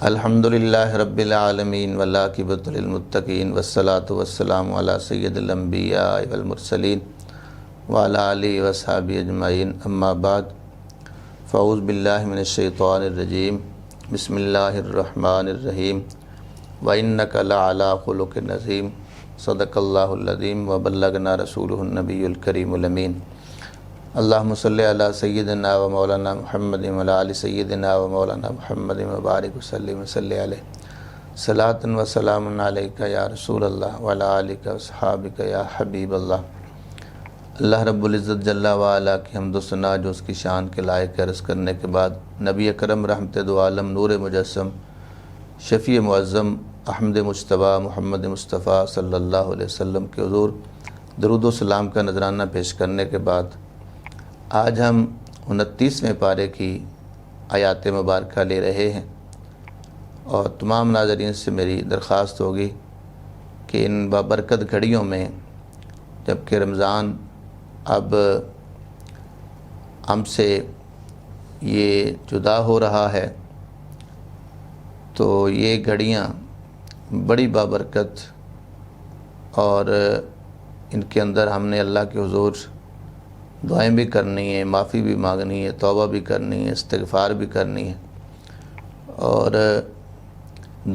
الحمدللہ رب العالمین والعاقبۃ للمتقین والصلاۃ والسلام علی سید الانبیاء والمرسلین وعلی آلہ وصحبہ اجمعین، اما بعد فاعوذ باللہ من الشیطان الرجیم، بسم اللہ الرحمن الرحیم، وإنک لعلی خلق عظیم، صدق اللہ العظیم وبلغنا رسولہ النبی الکریم الامین۔ اللہم صلی علی سیدنا و مولانا محمد وعلی آل سیدنا و مولانا محمد وبارک وسلم وصلی علیہ صلاۃ و سلام علیک یا رسول اللہ وعلی آلک و صحابک یا حبیب اللہ۔ اللہ رب العزت جل وعلا کی حمد و ثنا جو اس کی شان کے لائق عرض کرنے کے بعد، نبی اکرم رحمت دو عالم نور مجسم شفیع معظم احمد مجتبیٰ محمد مصطفیٰ صلی اللہ علیہ وسلم کے حضور درود و سلام کا نذرانہ پیش کرنے کے بعد، آج ہم 29ویں پارے کی آیات مبارکہ لے رہے ہیں، اور تمام ناظرین سے میری درخواست ہوگی کہ ان بابرکت گھڑیوں میں، جب کہ رمضان اب ہم سے یہ جدا ہو رہا ہے، تو یہ گھڑیاں بڑی بابرکت، اور ان کے اندر ہم نے اللہ کے حضور دعائیں بھی کرنی ہیں، معافی بھی مانگنی ہے، توبہ بھی کرنی ہے، استغفار بھی کرنی ہے، اور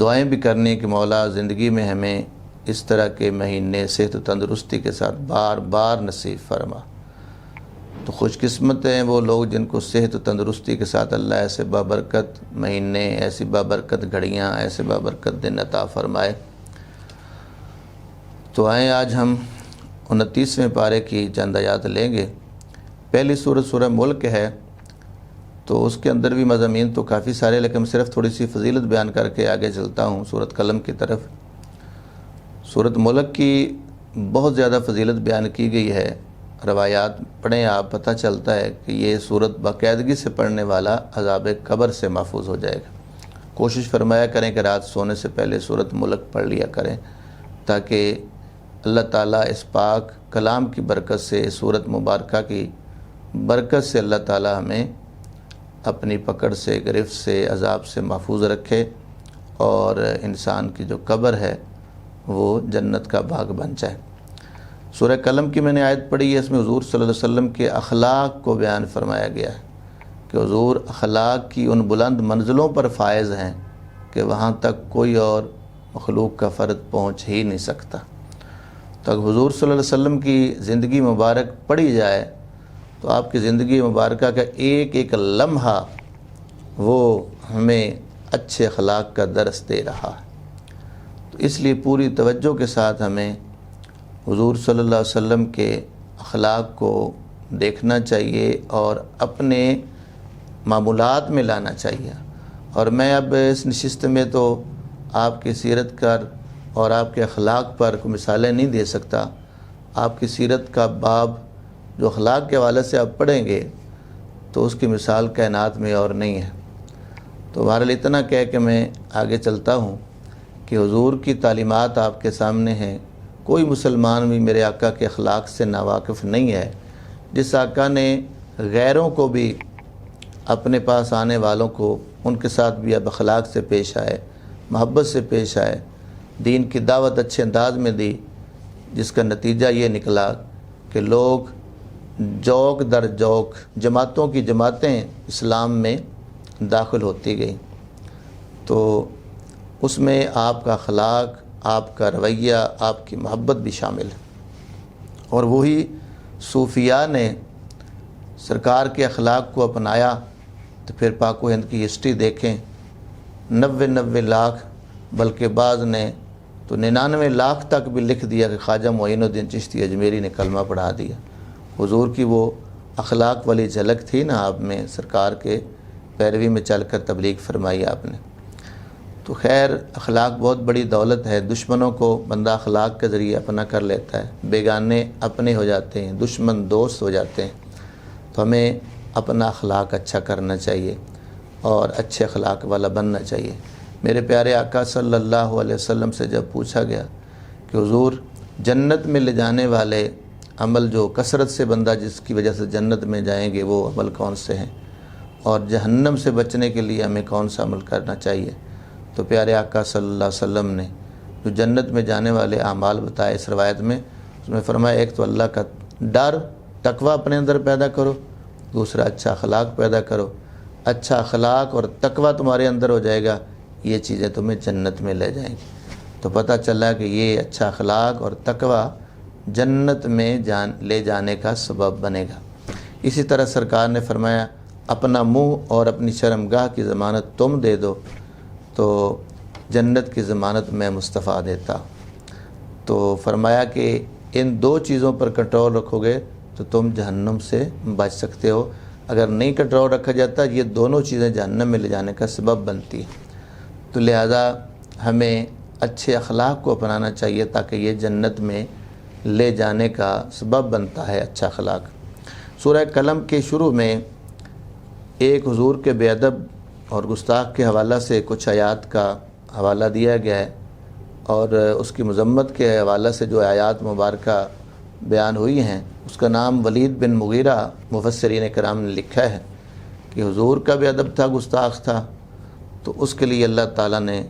دعائیں بھی کرنی ہے کہ مولا زندگی میں ہمیں اس طرح کے مہینے صحت و تندرستی کے ساتھ بار بار نصیب فرما۔ تو خوش قسمت ہیں وہ لوگ جن کو صحت و تندرستی کے ساتھ اللہ ایسے بابرکت مہینے، ایسی بابرکت گھڑیاں، ایسے بابرکت دن عطا فرمائے۔ تو آئیں آج ہم 29ویں پارے کی چند آیات لیں گے۔ پہلی سورت سورہ ملک ہے، تو اس کے اندر بھی مضامین تو کافی سارے، لیکن صرف تھوڑی سی فضیلت بیان کر کے آگے چلتا ہوں سورت قلم کی طرف۔ سورت ملک کی بہت زیادہ فضیلت بیان کی گئی ہے، روایات پڑھیں آپ، پتہ چلتا ہے کہ یہ سورت باقاعدگی سے پڑھنے والا عذاب قبر سے محفوظ ہو جائے گا۔ کوشش فرمایا کریں کہ رات سونے سے پہلے سورت ملک پڑھ لیا کریں، تاکہ اللہ تعالیٰ اس پاک کلام کی برکت سے، اس سورت مبارکہ کی برکت سے اللہ تعالیٰ ہمیں اپنی پکڑ سے، گرفت سے، عذاب سے محفوظ رکھے، اور انسان کی جو قبر ہے وہ جنت کا باغ بن جائے۔ سورہ قلم کی میں نے آیت پڑھی ہے، اس میں حضور صلی اللہ علیہ وسلم کے اخلاق کو بیان فرمایا گیا ہے کہ حضور اخلاق کی ان بلند منزلوں پر فائز ہیں کہ وہاں تک کوئی اور مخلوق کا فرد پہنچ ہی نہیں سکتا۔ تو حضور صلی اللہ علیہ وسلم کی زندگی مبارک پڑھی جائے تو آپ کی زندگی مبارکہ کا ایک ایک لمحہ وہ ہمیں اچھے اخلاق کا درس دے رہا ہے۔ تو اس لیے پوری توجہ کے ساتھ ہمیں حضور صلی اللہ علیہ وسلم کے اخلاق کو دیکھنا چاہیے اور اپنے معمولات میں لانا چاہیے۔ اور میں اب اس نشست میں تو آپ کی سیرت کا اور آپ کے اخلاق پر کوئی مثالیں نہیں دے سکتا۔ آپ کی سیرت کا باب جو اخلاق کے حوالے سے آپ پڑھیں گے تو اس کی مثال کائنات میں اور نہیں ہے۔ تو بہرحال اتنا کہہ کہ میں آگے چلتا ہوں کہ حضور کی تعلیمات آپ کے سامنے ہیں۔ کوئی مسلمان بھی میرے آقا کے اخلاق سے ناواقف نہیں ہے۔ جس آقا نے غیروں کو بھی، اپنے پاس آنے والوں کو، ان کے ساتھ بھی اب اخلاق سے پیش آئے، محبت سے پیش آئے، دین کی دعوت اچھے انداز میں دی، جس کا نتیجہ یہ نکلا کہ لوگ جوک در جوک، جماعتوں کی جماعتیں اسلام میں داخل ہوتی گئیں۔ تو اس میں آپ کا اخلاق، آپ کا رویہ، آپ کی محبت بھی شامل ہے۔ اور وہی صوفیاء نے سرکار کے اخلاق کو اپنایا تو پھر پاک و ہند کی ہسٹری دیکھیں، 90 لاکھ، بلکہ بعض نے تو 99 لاکھ تک بھی لکھ دیا کہ خواجہ معین الدین چشتی اجمیری نے کلمہ پڑھا دیا۔ حضور کی وہ اخلاق والی جھلک تھی نا آپ میں، سرکار کے پیروی میں چل کر تبلیغ فرمائی آپ نے۔ تو خیر، اخلاق بہت بڑی دولت ہے۔ دشمنوں کو بندہ اخلاق کے ذریعے اپنا کر لیتا ہے، بیگانے اپنے ہو جاتے ہیں، دشمن دوست ہو جاتے ہیں۔ تو ہمیں اپنا اخلاق اچھا کرنا چاہیے اور اچھے اخلاق والا بننا چاہیے۔ میرے پیارے آقا صلی اللہ علیہ وسلم سے جب پوچھا گیا کہ حضور جنت میں لے جانے والے عمل جو کثرت سے بندہ جس کی وجہ سے جنت میں جائیں گے وہ عمل کون سے ہیں، اور جہنم سے بچنے کے لیے ہمیں کون سا عمل کرنا چاہیے، تو پیارے آقا صلی اللہ علیہ وسلم نے جو جنت میں جانے والے اعمال بتائے اس روایت میں، اس میں فرمایا ایک تو اللہ کا ڈر تقوی اپنے اندر پیدا کرو، دوسرا اچھا اخلاق پیدا کرو، اچھا اخلاق اور تقوی تمہارے اندر ہو جائے گا، یہ چیزیں تمہیں جنت میں لے جائیں گی۔ تو پتہ چلا کہ یہ اچھا اخلاق اور تقوی جنت میں لے جانے کا سبب بنے گا۔ اسی طرح سرکار نے فرمایا اپنا منہ اور اپنی شرمگاہ کی ضمانت تم دے دو تو جنت کی ضمانت میں مصطفیٰ دیتا۔ تو فرمایا کہ ان دو چیزوں پر کنٹرول رکھو گے تو تم جہنم سے بچ سکتے ہو، اگر نہیں کنٹرول رکھا جاتا یہ دونوں چیزیں جہنم میں لے جانے کا سبب بنتی ہیں۔ تو لہذا ہمیں اچھے اخلاق کو اپنانا چاہیے تاکہ یہ جنت میں لے جانے کا سبب بنتا ہے اچھا اخلاق۔ سورہ قلم کے شروع میں ایک حضور کے بے ادب اور گستاخ کے حوالہ سے کچھ آیات کا حوالہ دیا گیا ہے، اور اس کی مذمت کے حوالہ سے جو آیات مبارکہ بیان ہوئی ہیں اس کا نام ولید بن مغیرہ مفسرین کرام نے لکھا ہے کہ حضور کا بے ادب تھا، گستاخ تھا، تو اس کے لیے اللہ تعالیٰ نے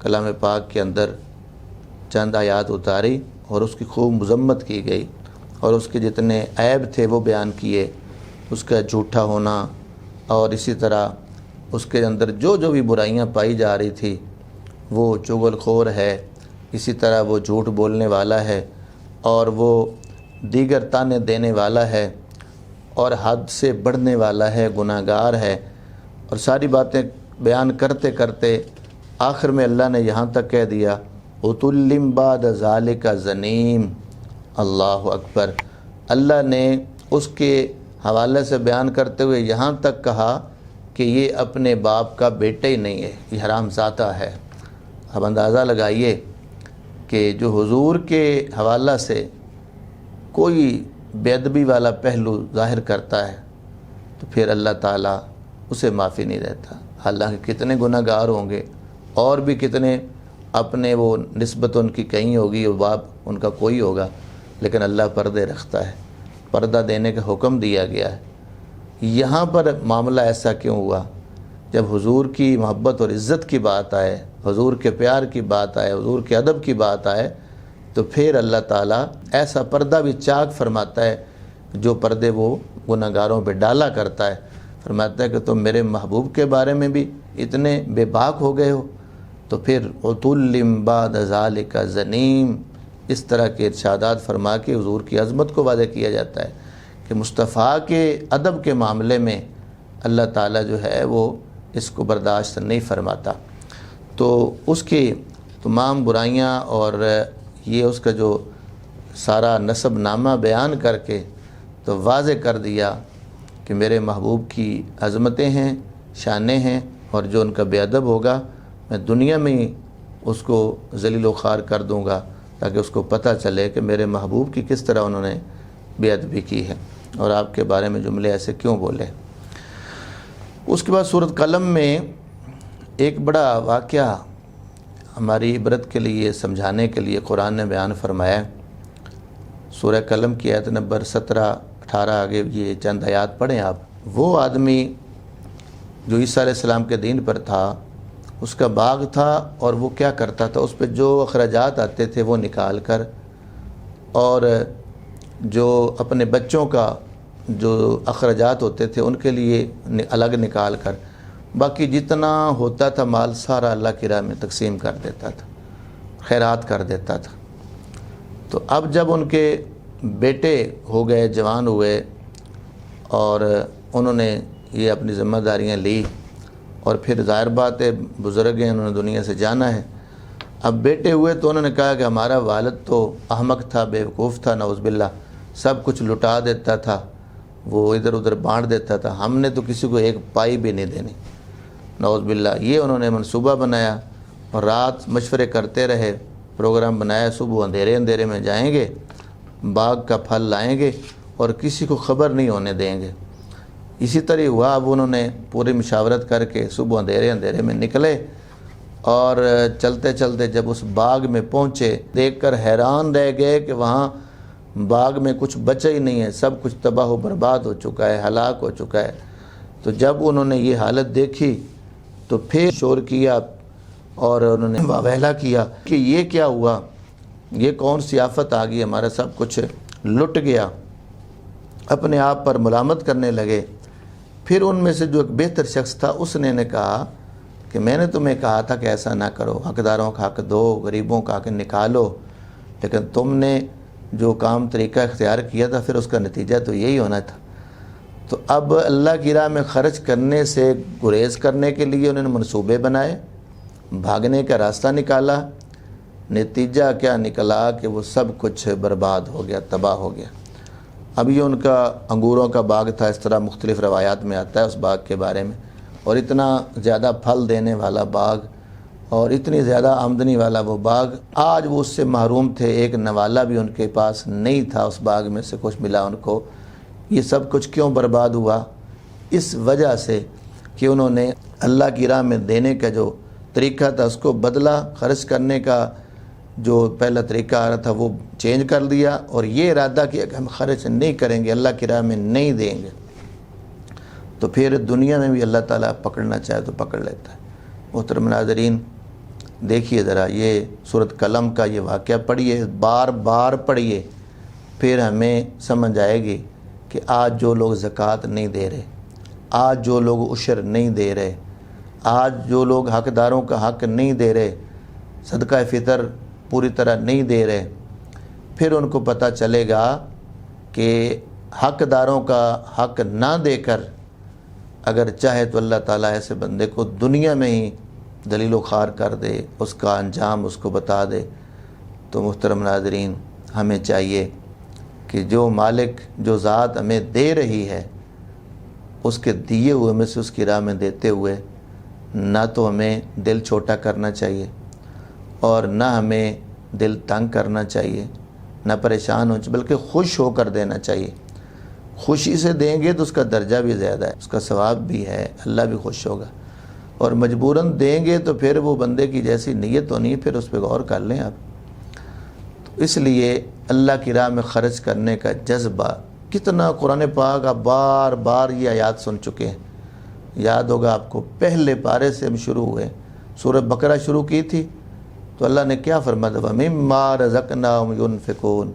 کلام پاک کے اندر چند آیات اتاری اور اس کی خوب مذمت کی گئی، اور اس کے جتنے عیب تھے وہ بیان کیے، اس کا جھوٹا ہونا اور اسی طرح اس کے اندر جو بھی برائیاں پائی جا رہی تھی، وہ چغل خور ہے، اسی طرح وہ جھوٹ بولنے والا ہے، اور وہ دیگر تانے دینے والا ہے، اور حد سے بڑھنے والا ہے، گناہ گار ہے، اور ساری باتیں بیان کرتے کرتے آخر میں اللہ نے یہاں تک کہہ دیا عُتُلٍّ بَعْدَ ذَلِكَ زَنِيمٌ۔ اللہ اکبر۔ اللہ نے اس کے حوالے سے بیان کرتے ہوئے یہاں تک کہا کہ یہ اپنے باپ کا بیٹا ہی نہیں ہے، یہ حرام زادہ ہے۔ اب اندازہ لگائیے کہ جو حضور کے حوالہ سے کوئی بے ادبی والا پہلو ظاہر کرتا ہے تو پھر اللہ تعالیٰ اسے معافی نہیں دیتا، حالانکہ کتنے گناہ گار ہوں گے اور بھی کتنے اپنے وہ نسبت ان کی کہیں ہوگی اور باپ ان کا کوئی ہوگا، لیکن اللہ پردے رکھتا ہے، پردہ دینے کا حکم دیا گیا ہے۔ یہاں پر معاملہ ایسا کیوں ہوا؟ جب حضور کی محبت اور عزت کی بات آئے، حضور کے پیار کی بات آئے، حضور کے ادب کی بات آئے، تو پھر اللہ تعالیٰ ایسا پردہ بھی چاک فرماتا ہے جو پردے وہ گناہ گاروں پہ ڈالا کرتا ہے۔ فرماتا ہے کہ تم میرے محبوب کے بارے میں بھی اتنے بے باک ہو گئے ہو، تو پھر عُتُلٍّ بَعْدَ ذَلِكَ زَنِيمٌ، اس طرح کے ارشادات فرما کے حضور کی عظمت کو واضح کیا جاتا ہے کہ مصطفیٰ کے ادب کے معاملے میں اللہ تعالیٰ جو ہے وہ اس کو برداشت نہیں فرماتا۔ تو اس کی تمام برائیاں اور یہ اس کا جو سارا نسب نامہ بیان کر کے تو واضح کر دیا کہ میرے محبوب کی عظمتیں ہیں، شانیں ہیں، اور جو ان کا بے ادب ہوگا میں دنیا میں ہی اس کو ذلیل و خوار کر دوں گا، تاکہ اس کو پتہ چلے کہ میرے محبوب کی کس طرح انہوں نے بے ادبی کی ہے اور آپ کے بارے میں جملے ایسے کیوں بولے۔ اس کے بعد سورۃ قلم میں ایک بڑا واقعہ ہماری عبرت کے لیے سمجھانے کے لیے قرآن نے بیان فرمایا ہے۔ سورہ قلم کی آیت نمبر 17 18 آگے یہ چند آیات پڑھیں آپ۔ وہ آدمی جو عیسیٰ علیہ السلام کے دین پر تھا، اس کا باغ تھا، اور وہ کیا کرتا تھا، اس پہ جو اخراجات آتے تھے وہ نکال کر، اور جو اپنے بچوں کا جو اخراجات ہوتے تھے ان کے لیے الگ نکال کر، باقی جتنا ہوتا تھا مال سارا اللہ کی راہ میں تقسیم کر دیتا تھا، خیرات کر دیتا تھا۔ تو اب جب ان کے بیٹے ہو گئے، جوان ہوئے، اور انہوں نے یہ اپنی ذمہ داریاں لی، اور پھر ظاہر بات ہے بزرگ ہیں، انہوں نے دنیا سے جانا ہے۔ اب بیٹے ہوئے تو انہوں نے کہا کہ ہمارا والد تو احمق تھا، بیوقوف تھا، نعوذ باللہ، سب کچھ لٹا دیتا تھا، وہ ادھر ادھر بانٹ دیتا تھا، ہم نے تو کسی کو ایک پائی بھی نہیں دینی، نعوذ باللہ۔ یہ انہوں نے منصوبہ بنایا اور رات مشورے کرتے رہے، پروگرام بنایا، صبح اندھیرے میں جائیں گے، باغ کا پھل لائیں گے اور کسی کو خبر نہیں ہونے دیں گے۔ اسی طرح ہوا۔ اب انہوں نے پوری مشاورت کر کے صبح اندھیرے میں نکلے، اور چلتے چلتے جب اس باغ میں پہنچے، دیکھ کر حیران رہ گئے کہ وہاں باغ میں کچھ بچا ہی نہیں ہے، سب کچھ تباہ و برباد ہو چکا ہے، ہلاک ہو چکا ہے۔ تو جب انہوں نے یہ حالت دیکھی تو پھر شور کیا اور انہوں نے واویلا کیا کہ یہ کیا ہوا، یہ کون سی آفت آ گئی، ہمارا سب کچھ لٹ گیا، اپنے آپ پر ملامت کرنے لگے۔ پھر ان میں سے جو ایک بہتر شخص تھا اس نے کہا کہ میں نے تمہیں کہا تھا کہ ایسا نہ کرو، حقداروں کا حق دو، غریبوں کا حق نکالو، لیکن تم نے جو کام طریقہ اختیار کیا تھا پھر اس کا نتیجہ تو یہی ہونا تھا۔ تو اب اللہ کی راہ میں خرچ کرنے سے گریز کرنے کے لیے انہوں نے منصوبے بنائے، بھاگنے کا راستہ نکالا، نتیجہ کیا نکلا کہ وہ سب کچھ برباد ہو گیا، تباہ ہو گیا۔ اب یہ ان کا انگوروں کا باغ تھا، اس طرح مختلف روایات میں آتا ہے اس باغ کے بارے میں، اور اتنا زیادہ پھل دینے والا باغ اور اتنی زیادہ آمدنی والا وہ باغ، آج وہ اس سے محروم تھے، ایک نوالا بھی ان کے پاس نہیں تھا، اس باغ میں سے کچھ ملا ان کو۔ یہ سب کچھ کیوں برباد ہوا؟ اس وجہ سے کہ انہوں نے اللہ کی راہ میں دینے کا جو طریقہ تھا اس کو بدلا، خرچ کرنے کا جو پہلا طریقہ آ رہا تھا وہ چینج کر دیا، اور یہ ارادہ کیا کہ ہم خرچ نہیں کریں گے، اللہ کی راہ میں نہیں دیں گے۔ تو پھر دنیا میں بھی اللہ تعالیٰ پکڑنا چاہے تو پکڑ لیتا ہے۔ محترم ناظرین، دیکھیے ذرا یہ سورۃ قلم کا یہ واقعہ پڑھیے، بار بار پڑھیے، پھر ہمیں سمجھ آئے گی کہ آج جو لوگ زکوٰۃ نہیں دے رہے، آج جو لوگ عشر نہیں دے رہے، آج جو لوگ حقداروں کا حق نہیں دے رہے، صدقہ فطر پوری طرح نہیں دے رہے، پھر ان کو پتہ چلے گا کہ حقداروں کا حق نہ دے کر اگر چاہے تو اللہ تعالیٰ ایسے بندے کو دنیا میں ہی دلیل و خوار کر دے، اس کا انجام اس کو بتا دے۔ تو محترم ناظرین، ہمیں چاہیے کہ جو مالک، جو ذات ہمیں دے رہی ہے، اس کے دیے ہوئے میں سے اس کی راہ میں دیتے ہوئے نہ تو ہمیں دل چھوٹا کرنا چاہیے اور نہ ہمیں دل تنگ کرنا چاہیے، نہ پریشان ہو، بلکہ خوش ہو کر دینا چاہیے۔ خوشی سے دیں گے تو اس کا درجہ بھی زیادہ ہے، اس کا ثواب بھی ہے، اللہ بھی خوش ہوگا، اور مجبوراً دیں گے تو پھر وہ بندے کی جیسی نیت ہونی ہے، پھر اس پہ غور کر لیں آپ۔ تو اس لیے اللہ کی راہ میں خرچ کرنے کا جذبہ کتنا، قرآن پاک آپ بار بار یہ آیات سن چکے ہیں، یاد ہوگا آپ کو، پہلے پارے سے ہم شروع ہوئے، سورہ بقرہ شروع کی تھی تو اللہ نے کیا فرمایا؟ وَمِمَّا رَزَقْنَاهُمْ يُنْفِقُونَ۔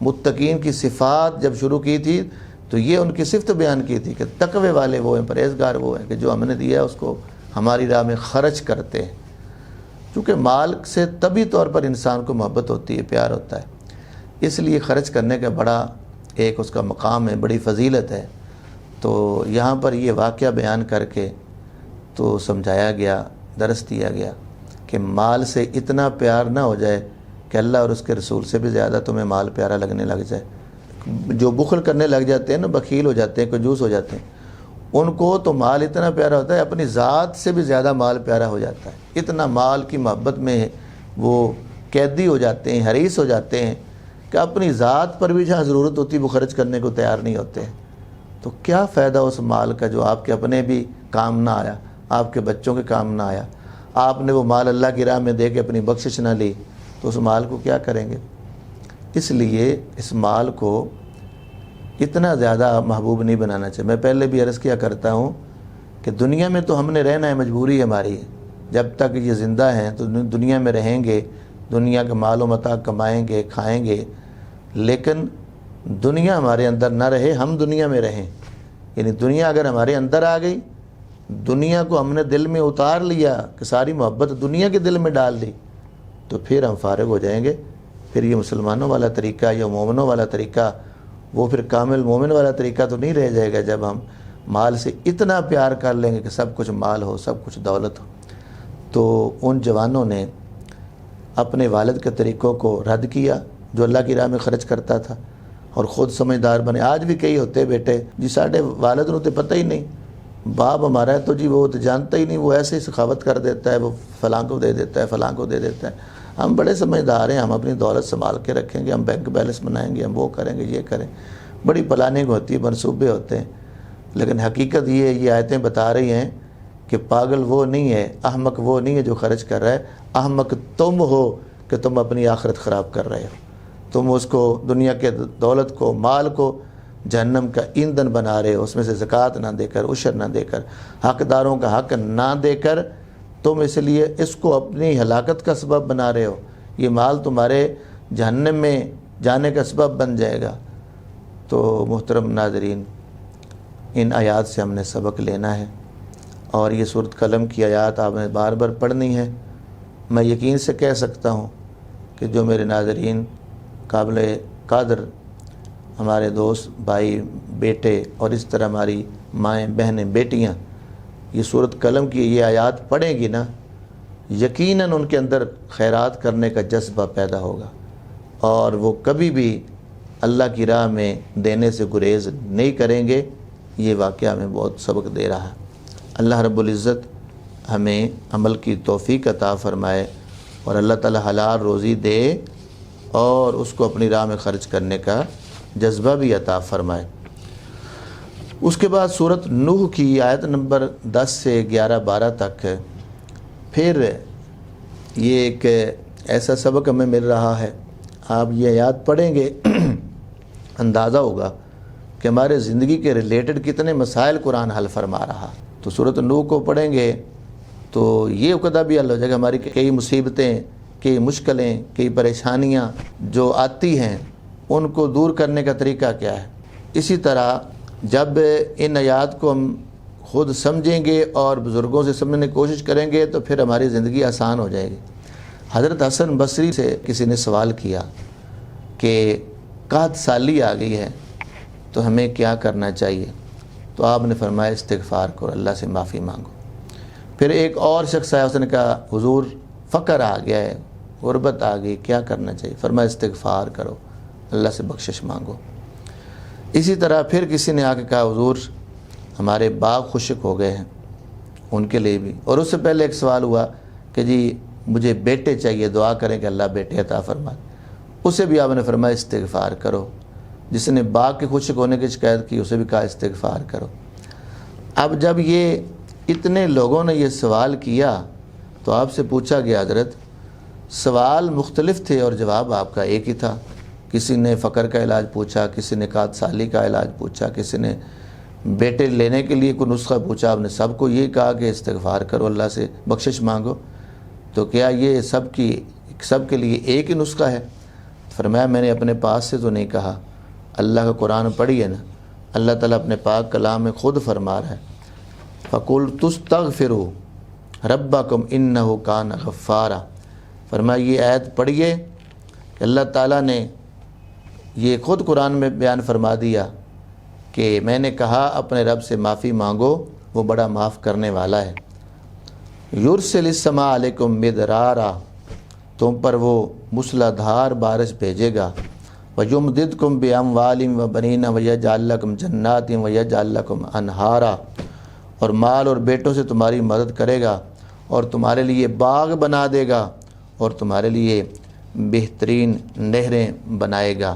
متقین کی صفات جب شروع کی تھی تو یہ ان کی صفت بیان کی تھی کہ تقوی والے وہ ہیں، پرہیزگار وہ ہیں کہ جو ہم نے دیا ہے اس کو ہماری راہ میں خرچ کرتے ہیں۔ چونکہ مال سے طبعی طور پر انسان کو محبت ہوتی ہے، پیار ہوتا ہے، اس لیے خرچ کرنے کا بڑا ایک اس کا مقام ہے، بڑی فضیلت ہے۔ تو یہاں پر یہ واقعہ بیان کر کے تو سمجھایا گیا، درس دیا گیا کہ مال سے اتنا پیار نہ ہو جائے کہ اللہ اور اس کے رسول سے بھی زیادہ تمہیں مال پیارا لگنے لگ جائے۔ جو بخل کرنے لگ جاتے ہیں نا، بخیل ہو جاتے ہیں، کنجوس ہو جاتے ہیں، ان کو تو مال اتنا پیارا ہوتا ہے، اپنی ذات سے بھی زیادہ مال پیارا ہو جاتا ہے، اتنا مال کی محبت میں وہ قیدی ہو جاتے ہیں، حریص ہو جاتے ہیں کہ اپنی ذات پر بھی جہاں ضرورت ہوتی ہے وہ خرچ کرنے کو تیار نہیں ہوتے ہیں۔ تو کیا فائدہ اس مال کا جو آپ کے اپنے بھی کام نہ آیا، آپ کے بچوں کے کام نہ آیا، آپ نے وہ مال اللہ کی راہ میں دے کے اپنی بخشش نہ لی تو اس مال کو کیا کریں گے؟ اس لیے اس مال کو اتنا زیادہ محبوب نہیں بنانا چاہیے۔ میں پہلے بھی عرض کیا کرتا ہوں کہ دنیا میں تو ہم نے رہنا ہے، مجبوری ہماری ہے، جب تک یہ زندہ ہیں تو دنیا میں رہیں گے، دنیا کا مال و متاع کمائیں گے، کھائیں گے، لیکن دنیا ہمارے اندر نہ رہے، ہم دنیا میں رہیں، یعنی دنیا اگر ہمارے اندر آ گئی، دنیا کو ہم نے دل میں اتار لیا کہ ساری محبت دنیا کے دل میں ڈال دی، تو پھر ہم فارغ ہو جائیں گے۔ پھر یہ مسلمانوں والا طریقہ یا مومنوں والا طریقہ، وہ پھر کامل مومن والا طریقہ تو نہیں رہ جائے گا جب ہم مال سے اتنا پیار کر لیں گے کہ سب کچھ مال ہو، سب کچھ دولت ہو۔ تو ان جوانوں نے اپنے والد کے طریقوں کو رد کیا جو اللہ کی راہ میں خرچ کرتا تھا، اور خود سمجھدار بنے۔ آج بھی کئی ہوتے بیٹے جی ساڈے والد نوں تے پتہ ہی نہیں، باپ ہمارا ہے تو جی وہ تو جانتا ہی نہیں، وہ ایسے ہی سخاوت کر دیتا ہے، وہ فلاں کو دے دیتا ہے، فلاں کو دے دیتا ہے۔ ہم بڑے سمجھدار ہیں، ہم اپنی دولت سنبھال کے رکھیں گے، ہم بینک بیلنس بنائیں گے، ہم وہ کریں گے، یہ کریں، بڑی پلاننگ ہوتی ہے، منصوبے ہوتے ہیں۔ لیکن حقیقت یہ آیتیں بتا رہی ہیں کہ پاگل وہ نہیں ہے، احمق وہ نہیں ہے جو خرچ کر رہا ہے، احمق تم ہو کہ تم اپنی آخرت خراب کر رہے ہو، تم اس کو، دنیا کے دولت کو، مال کو جہنم کا ایندھن بنا رہے ہو، اس میں سے زکوٰۃ نہ دے کر، عشر نہ دے کر، حقداروں کا حق نہ دے کر، تم اس لیے اس کو اپنی ہلاکت کا سبب بنا رہے ہو، یہ مال تمہارے جہنم میں جانے کا سبب بن جائے گا۔ تو محترم ناظرین، ان آیات سے ہم نے سبق لینا ہے، اور یہ سورۃ قلم کی آیات آپ نے بار بار پڑھنی ہے۔ میں یقین سے کہہ سکتا ہوں کہ جو میرے ناظرین قابل قدر ہمارے دوست، بھائی، بیٹے، اور اس طرح ہماری مائیں، بہنیں، بیٹیاں یہ سورۃ قلم کی یہ آیات پڑھیں گی نا، یقیناً ان کے اندر خیرات کرنے کا جذبہ پیدا ہوگا، اور وہ کبھی بھی اللہ کی راہ میں دینے سے گریز نہیں کریں گے۔ یہ واقعہ ہمیں بہت سبق دے رہا ہے۔ اللہ رب العزت ہمیں عمل کی توفیق عطا فرمائے، اور اللہ تعالی حلال روزی دے اور اس کو اپنی راہ میں خرچ کرنے کا جذبہ بھی عطا فرمائے۔ اس کے بعد سورۃ نوح کی آیت نمبر 10 سے 11-12 تک پھر یہ ایک ایسا سبق ہمیں مل رہا ہے۔ آپ یہ آیات پڑھیں گے اندازہ ہوگا کہ ہمارے زندگی کے ریلیٹڈ کتنے مسائل قرآن حل فرما رہا۔ تو سورۃ نوح کو پڑھیں گے تو یہ عقدہ بھی حل ہو جائے گا، ہماری کئی مصیبتیں، کئی مشکلیں، کئی پریشانیاں جو آتی ہیں ان کو دور کرنے کا طریقہ کیا ہے۔ اسی طرح جب ان آیات کو ہم خود سمجھیں گے اور بزرگوں سے سمجھنے کی کوشش کریں گے تو پھر ہماری زندگی آسان ہو جائے گی۔ حضرت حسن بصری سے کسی نے سوال کیا کہ قحط سالی آ گئی ہے تو ہمیں کیا کرنا چاہیے؟ تو آپ نے فرمایا استغفار کرو، اللہ سے معافی مانگو۔ پھر ایک اور شخص آیا، اس نے کہا حضور فقر آ گیا ہے، غربت آ گئی، کیا کرنا چاہیے؟ فرمایا استغفار کرو، اللہ سے بخشش مانگو۔ اسی طرح پھر کسی نے آ کے کہا حضور ہمارے باغ خشک ہو گئے ہیں، ان کے لیے بھی۔ اور اس سے پہلے ایک سوال ہوا کہ جی مجھے بیٹے چاہیے، دعا کریں کہ اللہ بیٹے عطا فرمائے۔ اسے بھی آپ نے فرمایا استغفار کرو۔ جس نے باغ کے خشک ہونے کی شکایت کی اسے بھی کہا استغفار کرو۔ اب جب یہ اتنے لوگوں نے یہ سوال کیا تو آپ سے پوچھا گیا حضرت سوال مختلف تھے اور جواب آپ کا ایک ہی تھا۔ کسی نے فقر کا علاج پوچھا، کسی نے قحط سالی کا علاج پوچھا، کسی نے بیٹے لینے کے لیے کوئی نسخہ پوچھا، آپ نے سب کو یہ کہا کہ استغفار کرو، اللہ سے بخشش مانگو۔ تو کیا یہ سب کے لیے ایک ہی نسخہ ہے؟ فرمایا میں نے اپنے پاس سے تو نہیں کہا، اللہ کا قرآن پڑھیے نا، اللہ تعالیٰ اپنے پاک کلام میں خود فرما رہا ہے فَقُلْتُ اسْتَغْفِرُوا رَبَّكُمْ إِنَّهُ كَانَ غَفَّارًا۔ فرمایا یہ آیت پڑھیے کہ اللہ تعالیٰ نے یہ خود قرآن میں بیان فرما دیا کہ میں نے کہا اپنے رب سے معافی مانگو، وہ بڑا معاف کرنے والا ہے۔ یُرْسِلِ السَّمَاءَ عَلَيْكُمْ مِدْرَارًا، تم پر وہ موسلا دھار بارش بھیجے گا۔ وَيُمْدِدْكُمْ بِأَمْوَالٍ وَبَنِينَ وَيَجْعَلْ لَكُمْ جَنَّاتٍ وَيَجْعَلْ لَكُمْ أَنْهَارًا، اور مال اور بیٹوں سے تمہاری مدد کرے گا اور تمہارے لیے باغ بنا دے گا اور تمہارے لیے بہترین نہریں بنائے گا۔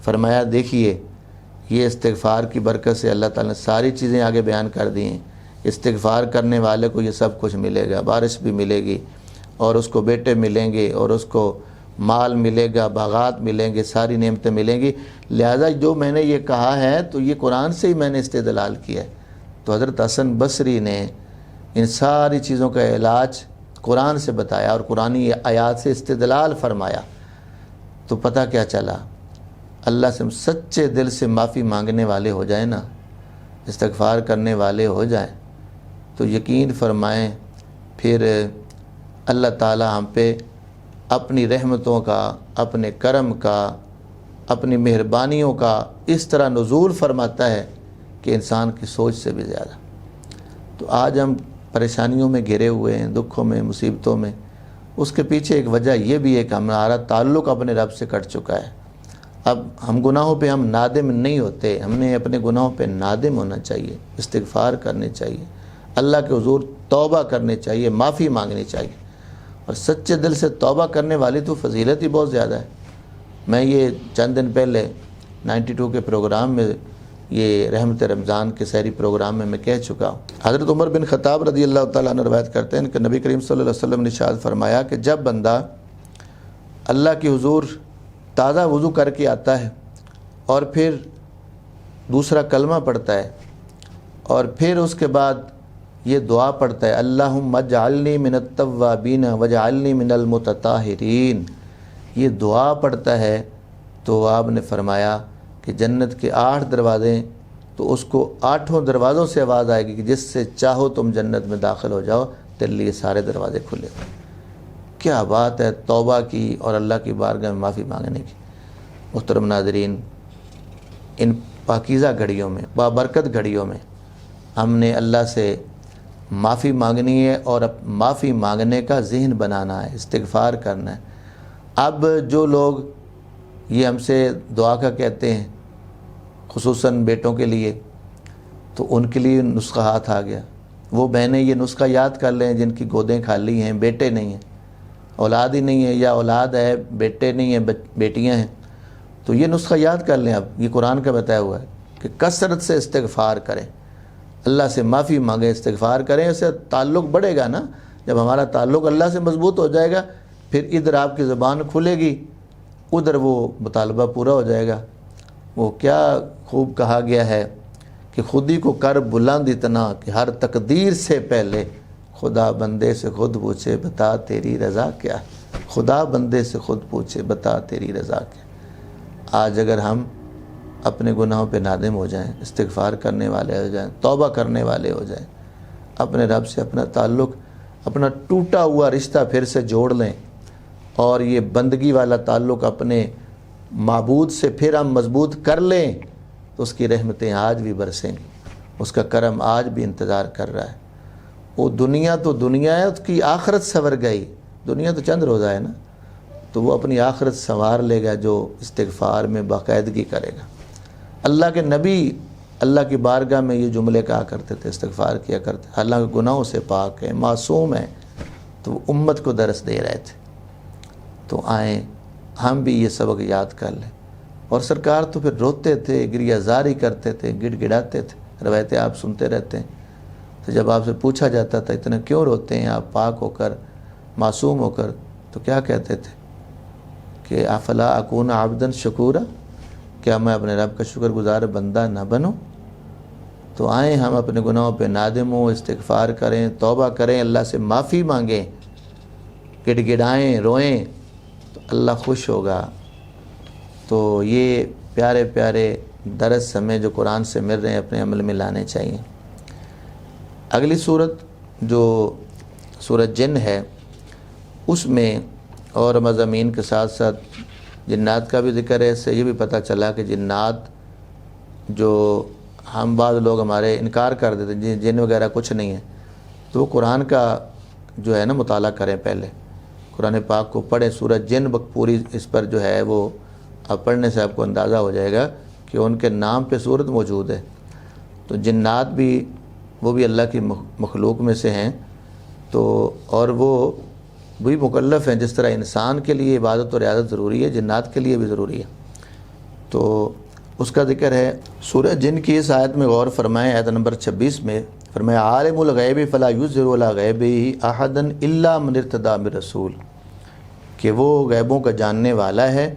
فرمایا دیکھیے یہ استغفار کی برکت سے اللہ تعالیٰ نے ساری چیزیں آگے بیان کر دی ہیں۔ استغفار کرنے والے کو یہ سب کچھ ملے گا، بارش بھی ملے گی اور اس کو بیٹے ملیں گے اور اس کو مال ملے گا، باغات ملیں گے، ساری نعمتیں ملیں گی۔ لہذا جو میں نے یہ کہا ہے تو یہ قرآن سے ہی میں نے استدلال کیا ہے۔ تو حضرت حسن بصری نے ان ساری چیزوں کا علاج قرآن سے بتایا اور قرآنی آیات سے استدلال فرمایا۔ تو پتہ کیا چلا؟ اللہ سے ہم سچے دل سے معافی مانگنے والے ہو جائیں نا، استغفار کرنے والے ہو جائیں تو یقین فرمائیں پھر اللہ تعالی ہم پہ اپنی رحمتوں کا، اپنے کرم کا، اپنی مہربانیوں کا اس طرح نزول فرماتا ہے کہ انسان کی سوچ سے بھی زیادہ۔ تو آج ہم پریشانیوں میں گھرے ہوئے ہیں، دکھوں میں، مصیبتوں میں، اس کے پیچھے ایک وجہ یہ بھی ہے کہ ہمارا تعلق اپنے رب سے کٹ چکا ہے۔ اب ہم گناہوں پہ ہم نادم نہیں ہوتے، ہم نے اپنے گناہوں پہ نادم ہونا چاہیے، استغفار کرنے چاہیے، اللہ کے حضور توبہ کرنے چاہیے، معافی مانگنی چاہیے، اور سچے دل سے توبہ کرنے والی تو فضیلت ہی بہت زیادہ ہے۔ میں یہ چند دن پہلے 92 کے پروگرام میں، یہ رحمت رمضان کے سحری پروگرام میں کہہ چکا ہوں۔ حضرت عمر بن خطاب رضی اللہ تعالیٰ عنہ روایت کرتے ہیں کہ نبی کریم صلی اللہ علیہ وسلم نے ارشاد فرمایا کہ جب بندہ اللہ کے حضور تازہ وضو کر کے آتا ہے اور پھر دوسرا کلمہ پڑھتا ہے اور پھر اس کے بعد یہ دعا پڑھتا ہے اللہم اجعلنی من التوابین واجعلنی من المتطہرین، یہ دعا پڑھتا ہے تو آپ نے فرمایا کہ جنت کے 8 دروازے، تو اس کو 8 دروازوں سے آواز آئے گی کہ جس سے چاہو تم جنت میں داخل ہو جاؤ، تیرے لیے سارے دروازے کھلے ہوئے۔ کیا بات ہے توبہ کی اور اللہ کی بارگاہ میں معافی مانگنے کی۔ محترم ناظرین، ان پاکیزہ گھڑیوں میں، بابرکت گھڑیوں میں ہم نے اللہ سے معافی مانگنی ہے اور معافی مانگنے کا ذہن بنانا ہے، استغفار کرنا ہے۔ اب جو لوگ یہ ہم سے دعا کا کہتے ہیں، خصوصاً بیٹوں کے لیے، تو ان کے لیے نسخہ ہاتھ آ گیا۔ وہ بہنیں یہ نسخہ یاد کر لیں جن کی گودیں خالی ہیں، بیٹے نہیں ہیں، اولاد ہی نہیں ہے، یا اولاد ہے بیٹے نہیں ہیں بیٹیاں ہیں، تو یہ نسخہ یاد کر لیں۔ اب یہ قرآن کا بتایا ہوا ہے کہ کثرت سے استغفار کریں، اللہ سے معافی مانگیں، استغفار کریں، اس سے تعلق بڑھے گا نا۔ جب ہمارا تعلق اللہ سے مضبوط ہو جائے گا، پھر ادھر آپ کی زبان کھلے گی، ادھر وہ مطالبہ پورا ہو جائے گا۔ وہ کیا خوب کہا گیا ہے کہ خودی کو کر بلند اتنا کہ ہر تقدیر سے پہلے خدا بندے سے خود پوچھے بتا تیری رضا کیا ہے۔ خدا بندے سے خود پوچھے بتا تیری رضا کیا۔ آج اگر ہم اپنے گناہوں پہ نادم ہو جائیں، استغفار کرنے والے ہو جائیں، توبہ کرنے والے ہو جائیں، اپنے رب سے اپنا تعلق، اپنا ٹوٹا ہوا رشتہ پھر سے جوڑ لیں، اور یہ بندگی والا تعلق اپنے معبود سے پھر ہم مضبوط کر لیں، تو اس کی رحمتیں آج بھی برسیں گی، اس کا کرم آج بھی انتظار کر رہا ہے۔ وہ دنیا تو دنیا ہے، اس کی آخرت سنور گئی۔ دنیا تو چند روزہ ہے نا، تو وہ اپنی آخرت سنوار لے گا جو استغفار میں باقاعدگی کرے گا۔ اللہ کے نبی اللہ کی بارگاہ میں یہ جملے کہا کرتے تھے، استغفار کیا کرتے، حالانکہ گناہوں سے پاک ہے، معصوم ہے، تو وہ امت کو درس دے رہے تھے۔ تو آئیں ہم بھی یہ سبق یاد کر لیں۔ اور سرکار تو پھر روتے تھے، گریہ زاری کرتے تھے، گڑ گڑاتے تھے، روایتیں آپ سنتے رہتے ہیں۔ تو جب آپ سے پوچھا جاتا تھا اتنا کیوں روتے ہیں آپ پاک ہو کر، معصوم ہو کر، تو کیا کہتے تھے کہ افلا اکون عبدا شکورا، کیا میں اپنے رب کا شکر گزار بندہ نہ بنوں؟ تو آئیں ہم اپنے گناہوں پہ نادم ہوں، استغفار کریں، توبہ کریں، اللہ سے معافی مانگیں، گڑ گڑائیں، روئیں، تو اللہ خوش ہوگا۔ تو یہ پیارے پیارے درس ہمیں جو قرآن سے مل رہے ہیں اپنے عمل میں لانے چاہیے۔ اگلی صورت جو سورۃ جن ہے، اس میں اور مضامین کے ساتھ ساتھ جنات کا بھی ذکر ہے۔ اس سے یہ بھی پتہ چلا کہ جنات جو ہم بعض لوگ ہمارے انکار کر دیتے ہیں جن وغیرہ کچھ نہیں ہے، تو وہ قرآن کا جو ہے نا مطالعہ کریں، پہلے قرآن پاک کو پڑھیں۔ سورۃ جن پوری اس پر جو ہے وہ اب پڑھنے سے آپ کو اندازہ ہو جائے گا کہ ان کے نام پہ سورت موجود ہے۔ تو جنات بھی وہ بھی اللہ کی مخلوق میں سے ہیں، تو اور وہ بھی مکلف ہیں، جس طرح انسان کے لیے عبادت اور عیادت ضروری ہے، جنات کے لیے بھی ضروری ہے۔ تو اس کا ذکر ہے سورہ جن کی اس آیت میں غور فرمائیں، آیت نمبر 26 میں فرمایا عالم الغیب فلا یظہر علی غیبہ احدا الا من ارتضی من رسول، کہ وہ غیبوں کا جاننے والا ہے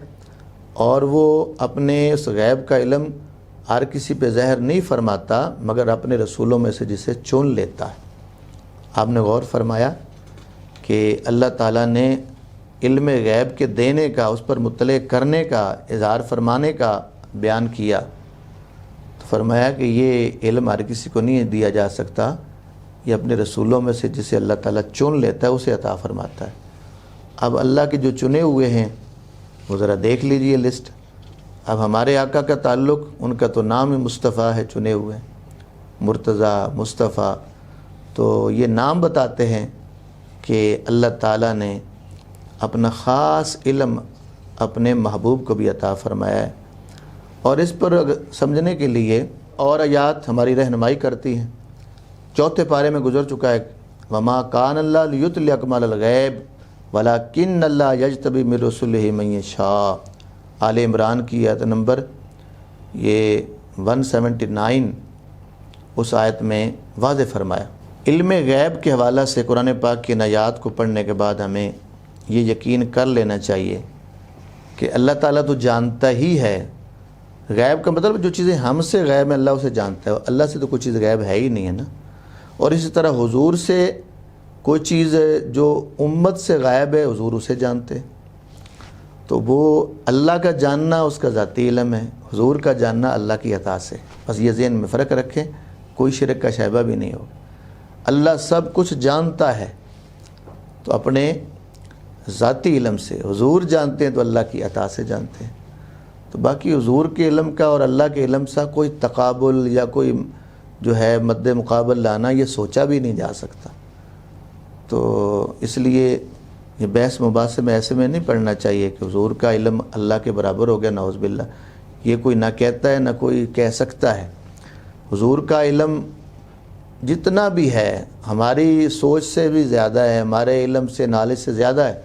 اور وہ اپنے اس غیب کا علم ہر کسی پہ ظاہر نہیں فرماتا مگر اپنے رسولوں میں سے جسے چن لیتا ہے۔ آپ نے غور فرمایا کہ اللہ تعالیٰ نے علم غیب کے دینے کا، اس پر مطلع کرنے کا، اظہار فرمانے کا بیان کیا، تو فرمایا کہ یہ علم ہر کسی کو نہیں دیا جا سکتا، یہ اپنے رسولوں میں سے جسے اللہ تعالیٰ چن لیتا ہے اسے عطا فرماتا ہے۔ اب اللہ کے جو چنے ہوئے ہیں وہ ذرا دیکھ لیجئے لسٹ۔ اب ہمارے آقا کا تعلق، ان کا تو نام ہی مصطفیٰ ہے، چنے ہوئے، مرتضیٰ، مصطفیٰ، تو یہ نام بتاتے ہیں کہ اللہ تعالیٰ نے اپنا خاص علم اپنے محبوب کو بھی عطا فرمایا ہے۔ اور اس پر سمجھنے کے لیے اور آیات ہماری رہنمائی کرتی ہیں۔ 4 پارے میں گزر چکا ہے وما کان اللہ لیطلعکم علی الغیب ولکن اللہ یجتبی من رسلہ من یشاء، آل عمران کی آیت نمبر یہ 179، اس آیت میں واضح فرمایا۔ علم غیب کے حوالہ سے قرآن پاک کی آیات کو پڑھنے کے بعد ہمیں یہ یقین کر لینا چاہیے کہ اللہ تعالیٰ تو جانتا ہی ہے۔ غیب کا مطلب جو چیزیں ہم سے غیب ہیں اللہ اسے جانتا ہے، اللہ سے تو کوئی چیز غیب ہے ہی نہیں ہے نا۔ اور اسی طرح حضور سے کوئی چیز جو امت سے غائب ہے حضور اسے جانتے ہیں، تو وہ اللہ کا جاننا اس کا ذاتی علم ہے، حضور کا جاننا اللہ کی عطا سے۔ بس یہ ذہن میں فرق رکھیں، کوئی شرک کا شائبہ بھی نہیں ہوگا۔ اللہ سب کچھ جانتا ہے تو اپنے ذاتی علم سے، حضور جانتے ہیں تو اللہ کی عطا سے جانتے ہیں۔ تو باقی حضور کے علم کا اور اللہ کے علم سے کوئی تقابل یا کوئی جو ہے مد مقابل لانا یہ سوچا بھی نہیں جا سکتا۔ تو اس لیے یہ بحث مباحثے میں ایسے میں نہیں پڑھنا چاہیے کہ حضور کا علم اللہ کے برابر ہو گیا، نعوذ باللہ، یہ کوئی نہ کہتا ہے نہ کوئی کہہ سکتا ہے۔ حضور کا علم جتنا بھی ہے ہماری سوچ سے بھی زیادہ ہے، ہمارے علم سے نالج سے زیادہ ہے،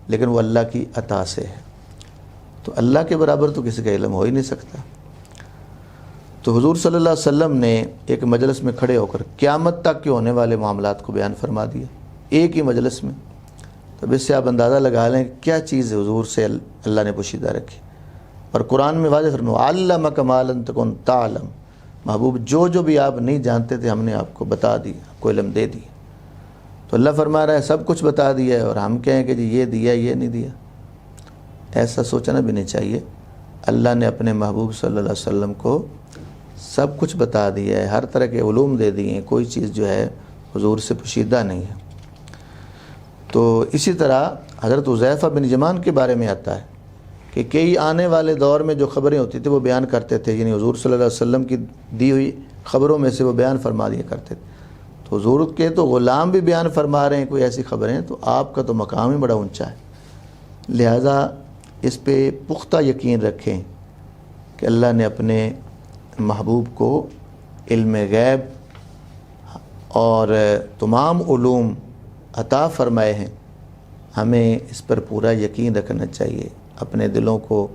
لیکن وہ اللہ کی عطا سے ہے۔ تو اللہ کے برابر تو کسی کا علم ہو ہی نہیں سکتا۔ تو حضور صلی اللہ علیہ وسلم نے ایک مجلس میں کھڑے ہو کر قیامت تک کے ہونے والے معاملات کو بیان فرما دیا ایک ہی مجلس میں۔ تو اس سے آپ اندازہ لگا لیں کیا چیز حضور سے اللہ نے پوشیدہ رکھی، اور قرآن میں واضح فرمایا علمک ما لم تکن تعلم، محبوب جو بھی آپ نہیں جانتے تھے ہم نے آپ کو بتا دی، آپ کو علم دے دیا۔ تو اللہ فرما رہا ہے سب کچھ بتا دیا ہے، اور ہم کہیں کہ جی یہ دیا یہ نہیں دیا، ایسا سوچنا بھی نہیں چاہیے۔ اللہ نے اپنے محبوب صلی اللہ علیہ وسلم کو سب کچھ بتا دیا ہے، ہر طرح کے علوم دے دیے ہیں، کوئی چیز جو ہے حضور سے پوشیدہ نہیں ہے۔ تو اسی طرح حضرت حذیفہ بن یمان کے بارے میں آتا ہے کہ کئی آنے والے دور میں جو خبریں ہوتی تھیں وہ بیان کرتے تھے، یعنی حضور صلی اللہ علیہ وسلم کی دی ہوئی خبروں میں سے وہ بیان فرما دیا کرتے تھے۔ تو حضور کے تو غلام بھی بیان فرما رہے ہیں کوئی ایسی خبریں، تو آپ کا تو مقام ہی بڑا اونچا ہے، لہذا اس پہ پختہ یقین رکھیں کہ اللہ نے اپنے محبوب کو علم غیب اور تمام علوم عطا فرمائے ہیں، ہمیں اس پر پورا یقین رکھنا چاہیے، اپنے دلوں کو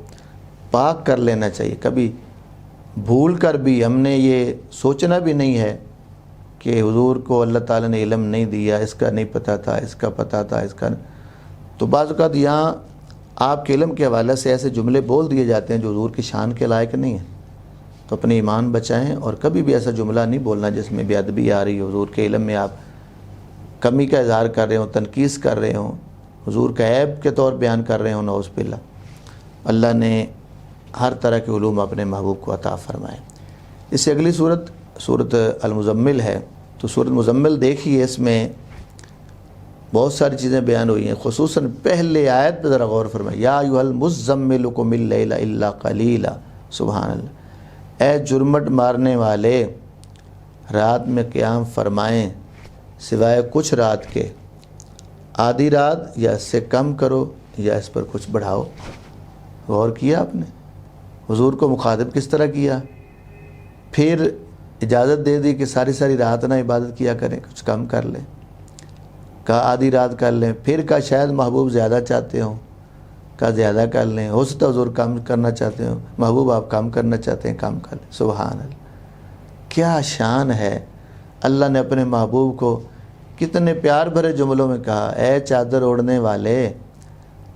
پاک کر لینا چاہیے۔ کبھی بھول کر بھی ہم نے یہ سوچنا بھی نہیں ہے کہ حضور کو اللہ تعالیٰ نے علم نہیں دیا، اس کا نہیں پتہ تھا، اس کا پتہ تھا، اس کا۔ تو بعض اوقات یہاں آپ کے علم کے حوالے سے ایسے جملے بول دیے جاتے ہیں جو حضور کی شان کے لائق نہیں ہیں، تو اپنے ایمان بچائیں، اور کبھی بھی ایسا جملہ نہیں بولنا جس میں بے ادبی آ رہی ہو، حضور کے علم میں آپ کمی کا اظہار کر رہے ہوں، تنقیص کر رہے ہوں، حضور کا عیب کے طور بیان کر رہے ہوں، نعوذ باللہ۔ اللہ نے ہر طرح کے علوم اپنے محبوب کو عطا فرمائے۔ اس سے اگلی سورت المزمل ہے، تو سورت مزمل دیکھیے، اس میں بہت ساری چیزیں بیان ہوئی ہیں، خصوصاً پہلے آیت پہ ذرا غور فرمائیں، یا ایھا المزمل قم اللیل الا قلیلا، سبحان اللہ، اے جرمٹ مارنے والے رات میں قیام فرمائیں سوائے کچھ رات کے، آدھی رات یا اس سے کم کرو یا اس پر کچھ بڑھاؤ۔ غور کیا آپ نے حضور کو مخاطب کس طرح کیا، پھر اجازت دے دی کہ ساری رات نہ عبادت کیا کریں، کچھ کم کر لیں، کہا آدھی رات کر لیں، پھر کہا شاید محبوب زیادہ چاہتے ہوں، کہا زیادہ کر لیں، ہو سکتا حضور کم کرنا چاہتے ہوں، محبوب آپ کم کرنا چاہتے ہیں، کم کر لیں۔ سبحان اللہ، کیا شان ہے! اللہ نے اپنے محبوب کو کتنے پیار بھرے جملوں میں کہا، اے چادر اوڑھنے والے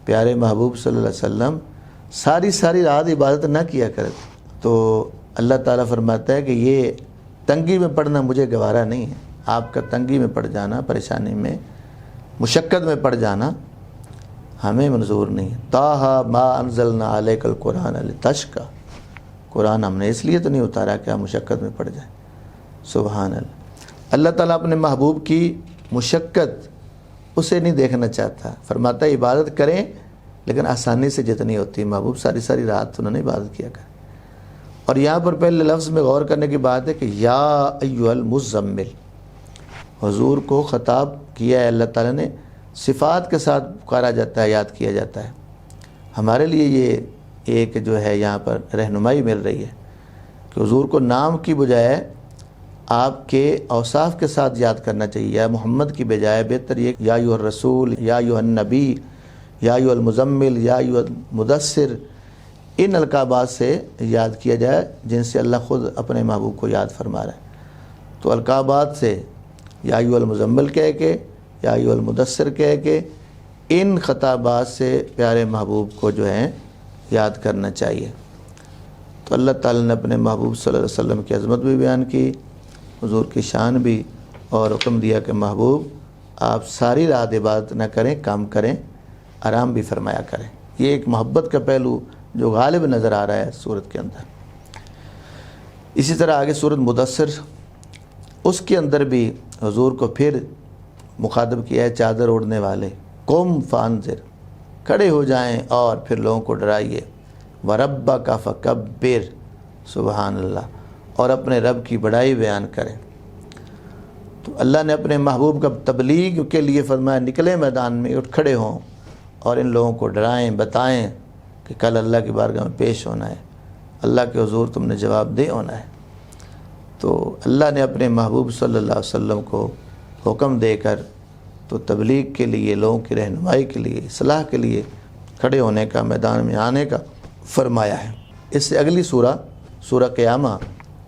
پیارے محبوب صلی اللہ علیہ وسلم، ساری رات عبادت نہ کیا کرے۔ تو اللہ تعالیٰ فرماتا ہے کہ یہ تنگی میں پڑنا مجھے گوارا نہیں ہے، آپ کا تنگی میں پڑ جانا، پریشانی میں، مشقت میں پڑ جانا ہمیں منظور نہیں ہے۔ طٰہٰ ما انزلنا علیک القرآن لتشقیٰ، قرآن ہم نے اس لیے تو نہیں اتارا کہ آپ مشقت میں پڑ جائیں۔ سبحان اللہ، اللہ تعالیٰ اپنے محبوب کی مشقت اسے نہیں دیکھنا چاہتا، فرماتا ہے عبادت کریں لیکن آسانی سے جتنی ہوتی ہے، محبوب ساری رات تو انہوں نے عبادت کیا کریں۔ اور یہاں پر پہلے لفظ میں غور کرنے کی بات ہے کہ یا ایھا المزمل، حضور کو خطاب کیا ہے اللہ تعالیٰ نے، صفات کے ساتھ پکارا جاتا ہے، یاد کیا جاتا ہے۔ ہمارے لیے یہ ایک جو ہے یہاں پر رہنمائی مل رہی ہے کہ حضور کو نام کی بجائے آپ کے اوصاف کے ساتھ یاد کرنا چاہیے، یا محمد کی بجائے بہتر یہ یا ایھا الرسول، یا ایھا النبی، یا ایھا المزمل، یا ایھا المدثر، ان القابات سے یاد کیا جائے جن سے اللہ خود اپنے محبوب کو یاد فرما رہا ہے۔ تو القابات سے یا ایھا المزمل کہہ کے، یا ایھا المدثر کہہ کے، ان خطابات سے پیارے محبوب کو جو ہے یاد کرنا چاہیے۔ تو اللہ تعالیٰ نے اپنے محبوب صلی اللہ علیہ وسلم کی عظمت بھی بیان کی، حضور کی شان بھی، اور حکم دیا کہ محبوب آپ ساری رات عبادت نہ کریں، کام کریں، آرام بھی فرمایا کریں۔ یہ ایک محبت کا پہلو جو غالب نظر آ رہا ہے سورت کے اندر۔ اسی طرح آگے سورت مدثر، اس کے اندر بھی حضور کو پھر مخاطب کیا ہے، چادر اوڑھنے والے، قم فانذر، کھڑے ہو جائیں اور پھر لوگوں کو ڈرائیے، وربک فکبر، سبحان اللہ، اور اپنے رب کی بڑائی بیان کریں۔ تو اللہ نے اپنے محبوب کا تبلیغ کے لیے فرمایا نکلے میدان میں، اٹھ کھڑے ہوں اور ان لوگوں کو ڈرائیں، بتائیں کہ کل اللہ کی بارگاہ میں پیش ہونا ہے، اللہ کے حضور تم نے جواب دے ہونا ہے۔ تو اللہ نے اپنے محبوب صلی اللہ علیہ وسلم کو حکم دے کر تو تبلیغ کے لیے، لوگوں کی رہنمائی کے لیے، اصلاح کے لیے کھڑے ہونے کا، میدان میں آنے کا فرمایا ہے۔ اس سے اگلی سورہ قیامہ،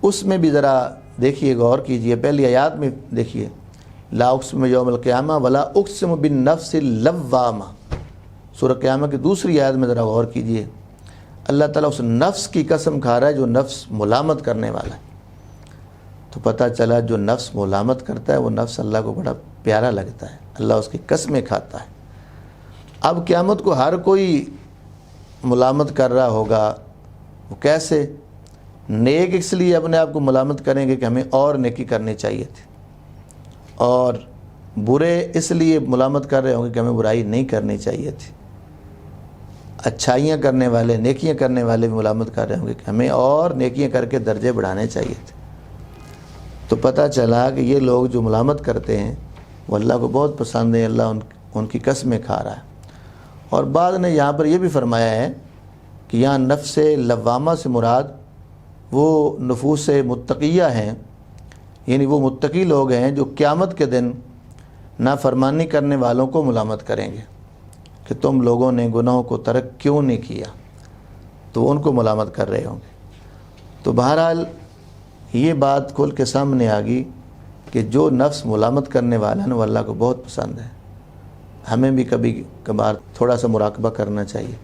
اس میں بھی ذرا دیکھیے، غور کیجئے، پہلی آیات میں دیکھیے، لا اقسم یوم القیامہ ولا اقسم بالنفس اللوامہ، سورہ قیامہ کی دوسری آیت میں ذرا غور کیجئے، اللہ تعالیٰ اس نفس کی قسم کھا رہا ہے جو نفس ملامت کرنے والا ہے۔ تو پتہ چلا جو نفس ملامت کرتا ہے وہ نفس اللہ کو بڑا پیارا لگتا ہے، اللہ اس کی قسمیں کھاتا ہے۔ اب قیامت کو ہر کوئی ملامت کر رہا ہوگا، وہ کیسے؟ نیک اس لیے اپنے آپ کو ملامت کریں گے کہ ہمیں اور نیکی کرنی چاہیے تھی، اور برے اس لیے ملامت کر رہے ہوں گے کہ ہمیں برائی نہیں کرنی چاہیے تھی۔ اچھائیاں کرنے والے، نیکیاں کرنے والے بھی ملامت کر رہے ہوں گے کہ ہمیں اور نیکیاں کر کے درجے بڑھانے چاہیے تھے۔ تو پتہ چلا کہ یہ لوگ جو ملامت کرتے ہیں وہ اللہ کو بہت پسند ہیں، اللہ ان کی قسمیں کھا رہا ہے۔ اور بعض نے یہاں پر یہ بھی فرمایا ہے کہ یہاں نفس لوامہ سے مراد وہ نفوس متقیہ ہیں، یعنی وہ متقی لوگ ہیں جو قیامت کے دن نافرمانی کرنے والوں کو ملامت کریں گے کہ تم لوگوں نے گناہوں کو ترک کیوں نہیں کیا، تو ان کو ملامت کر رہے ہوں گے۔ تو بہرحال یہ بات کھل کے سامنے آ گئی کہ جو نفس ملامت کرنے والا ہے وہ اللہ کو بہت پسند ہے۔ ہمیں بھی کبھی کبھار تھوڑا سا مراقبہ کرنا چاہیے،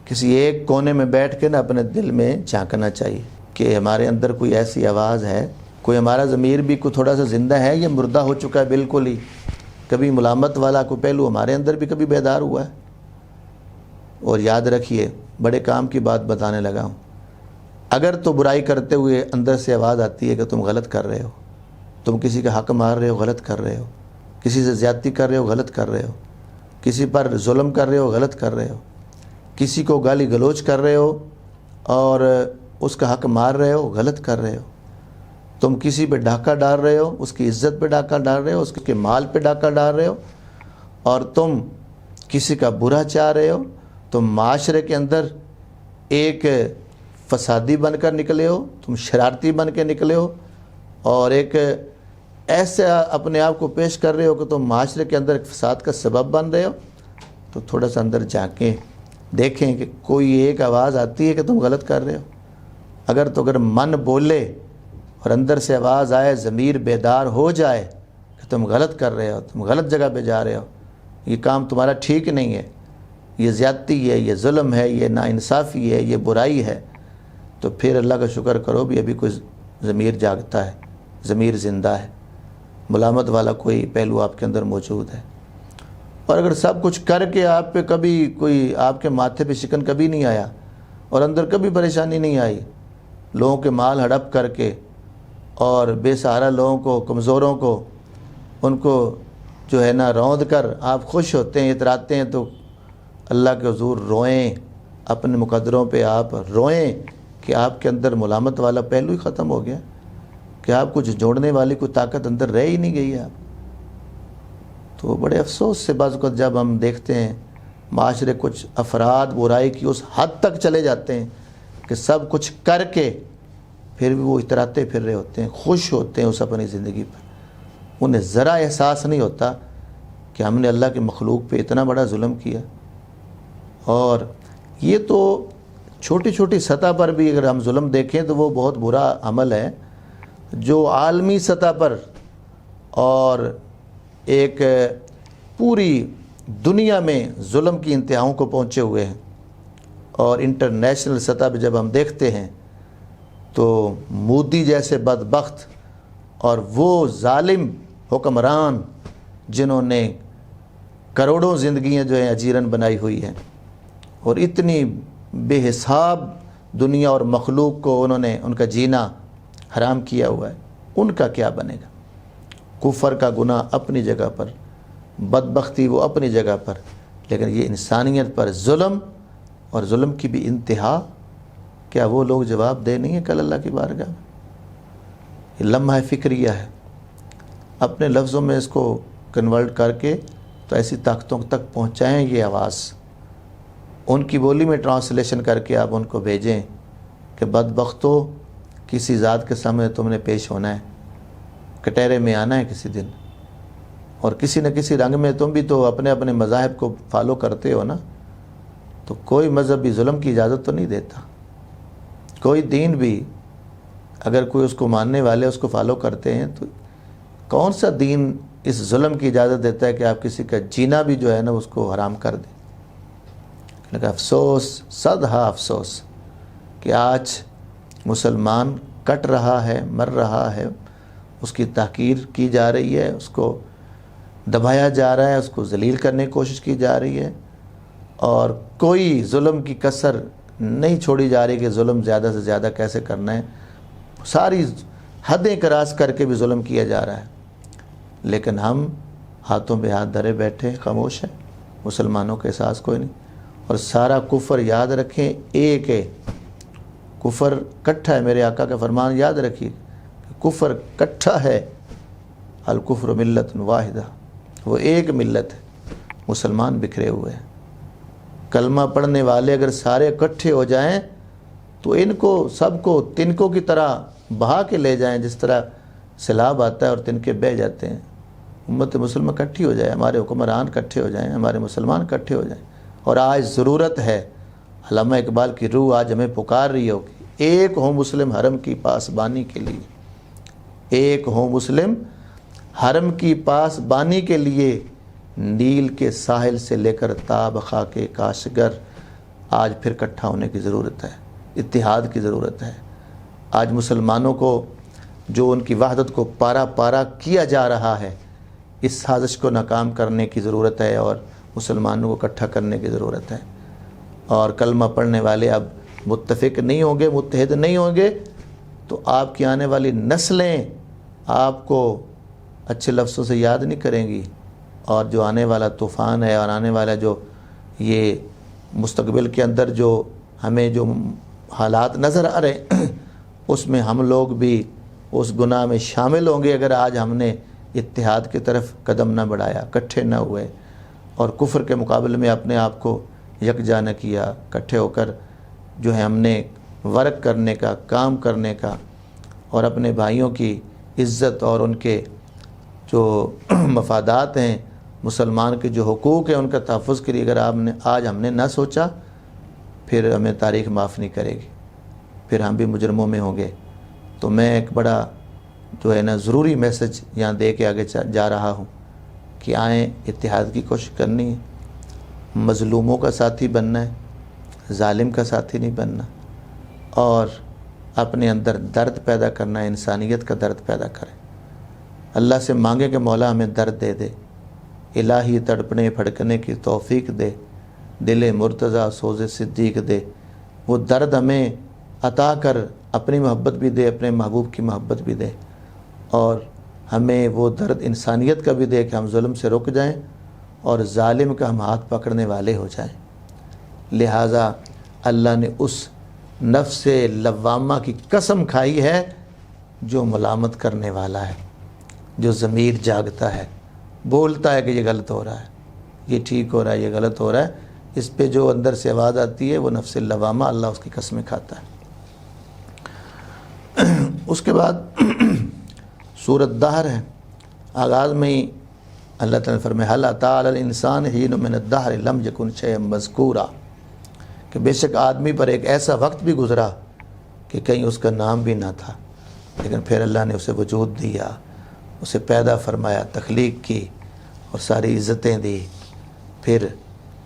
کسی ایک کونے میں بیٹھ کے اپنے دل میں جھانکنا چاہیے کہ ہمارے اندر کوئی ایسی آواز ہے، کوئی ہمارا ضمیر بھی کوئی تھوڑا سا زندہ ہے یا مردہ ہو چکا ہے بالکل ہی، کبھی ملامت والا کوئی پہلو ہمارے اندر بھی کبھی بیدار ہوا ہے۔ اور یاد رکھیے، بڑے کام کی بات بتانے لگا ہوں، اگر تو برائی کرتے ہوئے اندر سے آواز آتی ہے کہ تم غلط کر رہے ہو، تم کسی کا حق مار رہے ہو، غلط کر رہے ہو، کسی سے زیادتی کر رہے ہو، غلط کر رہے ہو، کسی پر ظلم کر رہے ہو، غلط کر رہے ہو، کسی کو گالی گلوچ کر رہے ہو اور اس کا حق مار رہے ہو، غلط کر رہے ہو، تم کسی پہ ڈاکہ ڈال رہے ہو، اس کی عزت پہ ڈاکہ ڈال رہے ہو، اس کے مال پہ ڈاکہ ڈال رہے ہو، اور تم کسی کا برا چاہ رہے ہو، تم معاشرے کے اندر ایک فسادی بن کر نکلے ہو، تم شرارتی بن کے نکلے ہو، اور ایک ایسے اپنے آپ کو پیش کر رہے ہو کہ تم معاشرے کے اندر ایک فساد کا سبب بن رہے ہو، تو تھوڑا سا اندر جھانکیں، دیکھیں کہ کوئی ایک آواز آتی ہے کہ تم غلط کر رہے ہو۔ اگر من بولے اور اندر سے آواز آئے، ضمیر بیدار ہو جائے کہ تم غلط کر رہے ہو، تم غلط جگہ پہ جا رہے ہو، یہ کام تمہارا ٹھیک نہیں ہے، یہ زیادتی ہے، یہ ظلم ہے، یہ ناانصافی ہے، یہ برائی ہے، تو پھر اللہ کا شکر کرو بھی ابھی کوئی ضمیر جاگتا ہے، ضمیر زندہ ہے، ملامت والا کوئی پہلو آپ کے اندر موجود ہے۔ اور اگر سب کچھ کر کے آپ پہ کبھی کوئی آپ کے ماتھے پہ شکن کبھی نہیں آیا اور اندر کبھی پریشانی نہیں آئی، لوگوں کے مال ہڑپ کر کے اور بے سہارا لوگوں کو، کمزوروں کو، ان کو جو ہے نا روند کر آپ خوش ہوتے ہیں، اتراتے ہیں، تو اللہ کے حضور روئیں، اپنے مقدروں پہ آپ روئیں کہ آپ کے اندر ملامت والا پہلو ہی ختم ہو گیا، کہ آپ کچھ جوڑنے والی کوئی طاقت اندر رہ ہی نہیں گئی ہے آپ۔ تو بڑے افسوس سے بعض اوقات جب ہم دیکھتے ہیں معاشرے کچھ افراد برائی کی اس حد تک چلے جاتے ہیں کہ سب کچھ کر کے پھر بھی وہ اتراتے پھر رہے ہوتے ہیں، خوش ہوتے ہیں اس اپنی زندگی پر، انہیں ذرا احساس نہیں ہوتا کہ ہم نے اللہ کے مخلوق پہ اتنا بڑا ظلم کیا۔ اور یہ تو چھوٹی چھوٹی سطح پر بھی اگر ہم ظلم دیکھیں تو وہ بہت برا عمل ہے، جو عالمی سطح پر اور ایک پوری دنیا میں ظلم کی انتہاؤں کو پہنچے ہوئے ہیں، اور انٹرنیشنل سطح پہ جب ہم دیکھتے ہیں تو مودی جیسے بدبخت اور وہ ظالم حکمران جنہوں نے کروڑوں زندگیاں جو ہیں اجیرن بنائی ہوئی ہیں اور اتنی بے حساب دنیا اور مخلوق کو انہوں نے ان کا جینا حرام کیا ہوا ہے، ان کا کیا بنے گا؟ کفر کا گناہ اپنی جگہ پر، بدبختی وہ اپنی جگہ پر، لیکن یہ انسانیت پر ظلم اور ظلم کی بھی انتہا، کیا وہ لوگ جواب دہ نہیں ہیں کل اللہ کی بارگاہ میں؟ یہ لمحہ فکریہ ہے، اپنے لفظوں میں اس کو کنورٹ کر کے تو ایسی طاقتوں تک پہنچائیں یہ آواز، ان کی بولی میں ٹرانسلیشن کر کے آپ ان کو بھیجیں کہ بدبختو کسی ذات کے سامنے تم نے پیش ہونا ہے، کٹہرے میں آنا ہے کسی دن، اور کسی نہ کسی رنگ میں تم بھی تو اپنے اپنے مذاہب کو فالو کرتے ہو نا، تو کوئی مذہب بھی ظلم کی اجازت تو نہیں دیتا، کوئی دین بھی اگر کوئی اس کو ماننے والے اس کو فالو کرتے ہیں تو کون سا دین اس ظلم کی اجازت دیتا ہے کہ آپ کسی کا جینا بھی جو ہے نا اس کو حرام کر دیں؟ لیکن افسوس، صدہا افسوس کہ آج مسلمان کٹ رہا ہے، مر رہا ہے، اس کی تحقیر کی جا رہی ہے، اس کو دبایا جا رہا ہے، اس کو ذلیل کرنے کی کوشش کی جا رہی ہے، اور کوئی ظلم کی کسر نہیں چھوڑی جا رہی کہ ظلم زیادہ سے زیادہ کیسے کرنا ہے، ساری حدیں کراس کر کے بھی ظلم کیا جا رہا ہے، لیکن ہم ہاتھوں پہ ہاتھ دھرے بیٹھے خاموش ہیں، مسلمانوں کا احساس کوئی نہیں، اور سارا کفر یاد رکھیں ایک ہے، کفر کٹھا ہے، میرے آقا کا فرمان یاد رکھیے، کفر کٹھا ہے، الکفر ملت واحدہ، وہ ایک ملت ہے، مسلمان بکھرے ہوئے ہیں، کلمہ پڑھنے والے اگر سارے اکٹھے ہو جائیں تو ان کو سب کو تنکوں کی طرح بہا کے لے جائیں، جس طرح سیلاب آتا ہے اور تنکے بہہ جاتے ہیں، امت مسلمہ اکٹھی ہو جائے، ہمارے حکمران اکٹھے ہو جائیں، ہمارے مسلمان اکٹھے ہو جائیں، اور آج ضرورت ہے، علامہ اقبال کی روح آج ہمیں پکار رہی ہو کہ ایک ہو مسلم حرم کی پاسبانی کے لیے، ایک ہو مسلم حرم کی پاسبانی کے لیے، نیل کے ساحل سے لے کر تاب خاک کاشگر، آج پھر اکٹھا ہونے کی ضرورت ہے، اتحاد کی ضرورت ہے، آج مسلمانوں کو جو ان کی وحدت کو پارا پارا کیا جا رہا ہے، اس سازش کو ناکام کرنے کی ضرورت ہے اور مسلمانوں کو اکٹھا کرنے کی ضرورت ہے، اور کلمہ پڑھنے والے اب متفق نہیں ہوں گے، متحد نہیں ہوں گے تو آپ کی آنے والی نسلیں آپ کو اچھے لفظوں سے یاد نہیں کریں گی، اور جو آنے والا طوفان ہے اور آنے والا جو یہ مستقبل کے اندر جو ہمیں جو حالات نظر آ رہے ہیں اس میں ہم لوگ بھی اس گناہ میں شامل ہوں گے اگر آج ہم نے اتحاد کی طرف قدم نہ بڑھایا، اکٹھے نہ ہوئے اور کفر کے مقابلے میں اپنے آپ کو یکجا نہ کیا، اکٹھے ہو کر جو ہے ہم نے ورک کرنے کا، کام کرنے کا، اور اپنے بھائیوں کی عزت اور ان کے جو مفادات ہیں، مسلمان کے جو حقوق ہیں ان کا تحفظ کے لیے اگر آج ہم نے نہ سوچا، پھر ہمیں تاریخ معاف نہیں کرے گی، پھر ہم بھی مجرموں میں ہوں گے۔ تو میں ایک بڑا جو ہے نا ضروری میسج یہاں دے کے آگے جا رہا ہوں کہ آئیں، اتحاد کی کوشش کرنی ہے، مظلوموں کا ساتھی بننا ہے، ظالم کا ساتھی نہیں بننا، اور اپنے اندر درد پیدا کرنا ہے، انسانیت کا درد پیدا کریں، اللہ سے مانگیں کہ مولا ہمیں درد دے دے، الہی تڑپنے پھڑکنے کی توفیق دے، دل مرتضیٰ سوز صدیق دے، وہ درد ہمیں عطا کر اپنی محبت بھی دے، اپنے محبوب کی محبت بھی دے، اور ہمیں وہ درد انسانیت کا بھی دے کہ ہم ظلم سے رک جائیں اور ظالم کا ہم ہاتھ پکڑنے والے ہو جائیں۔ لہٰذا اللہ نے اس نفس لوامہ کی قسم کھائی ہے جو ملامت کرنے والا ہے، جو ضمیر جاگتا ہے، بولتا ہے کہ یہ غلط ہو رہا ہے، یہ ٹھیک ہو رہا ہے، یہ غلط ہو رہا ہے، اس پہ جو اندر سے آواز آتی ہے وہ نفس لوامہ، اللہ اس کی قسمیں کھاتا ہے۔ اس کے بعد سورۃ دہر ہے، آغاز میں ہی اللہ تعالیٰ نے فرمایا هل أتى على الإنسان حين من الدهر لم يكن شيئا مذكورا، کہ بے شک آدمی پر ایک ایسا وقت بھی گزرا کہ کہیں اس کا نام بھی نہ تھا، لیکن پھر اللہ نے اسے وجود دیا، اسے پیدا فرمایا، تخلیق کی اور ساری عزتیں دی، پھر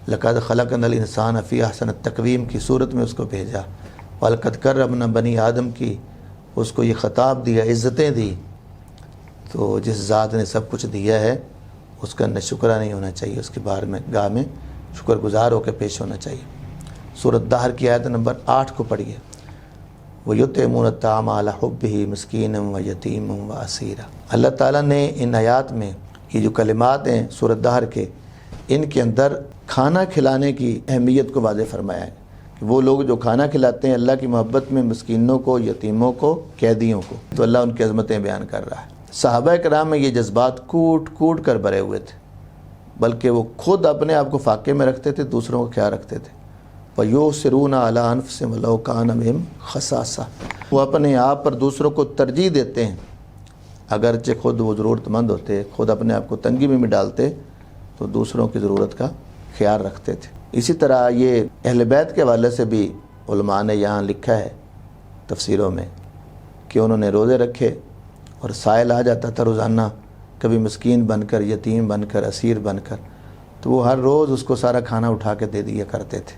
لقد خلقنا الانسان فی احسن التقویم کی صورت میں اس کو بھیجا، وَلَقَدْ كَرَّمْنَا بنی آدم کی اس کو یہ خطاب دیا، عزتیں دی، تو جس ذات نے سب کچھ دیا ہے اس کا ناشکرہ نہیں ہونا چاہیے، اس کے بارے میں گاہ میں شکر گزار ہو کے پیش ہونا چاہیے۔ سورۃ دہر کی آیت نمبر 8 کو پڑھیے، وَيُطْعِمُونَ الطَّعَامَ عَلَىٰ حُبِّهِ مِسْكِينًا وَيَتِيمًا وَأَسِيرًا۔ اللہ تعالیٰ نے ان آیات میں یہ جو کلمات ہیں سورۃ دہر کے، ان کے اندر کھانا کھلانے کی اہمیت کو واضح فرمایا ہے کہ وہ لوگ جو کھانا کھلاتے ہیں اللہ کی محبت میں مسکینوں کو، یتیموں کو، قیدیوں کو، تو اللہ ان کی عظمتیں بیان کر رہا ہے۔ صحابہ کرام میں یہ جذبات کوٹ کوٹ کر بھرے ہوئے تھے، بلکہ وہ خود اپنے آپ کو فاقے میں رکھتے تھے، دوسروں کا خیال رکھتے تھے۔ وَيُؤْثِرُونَ عَلَىٰ أَنفُسِهِمْ وَلَوْ كَانَ بِهِمْ خَصَاصَةٌ، وہ اپنے آپ پر دوسروں کو ترجیح دیتے ہیں، اگرچہ خود وہ ضرورت مند ہوتے، خود اپنے آپ کو تنگی میں بھی ڈالتے تو دوسروں کی ضرورت کا خیال رکھتے تھے۔ اسی طرح یہ اہل بیت کے حوالے سے بھی علماء نے یہاں لکھا ہے تفسیروں میں کہ انہوں نے روزے رکھے اور سائل آ جاتا تھا روزانہ، کبھی مسکین بن کر، یتیم بن کر، اسیر بن کر، تو وہ ہر روز اس کو سارا کھانا اٹھا کے دے دیا کرتے تھے۔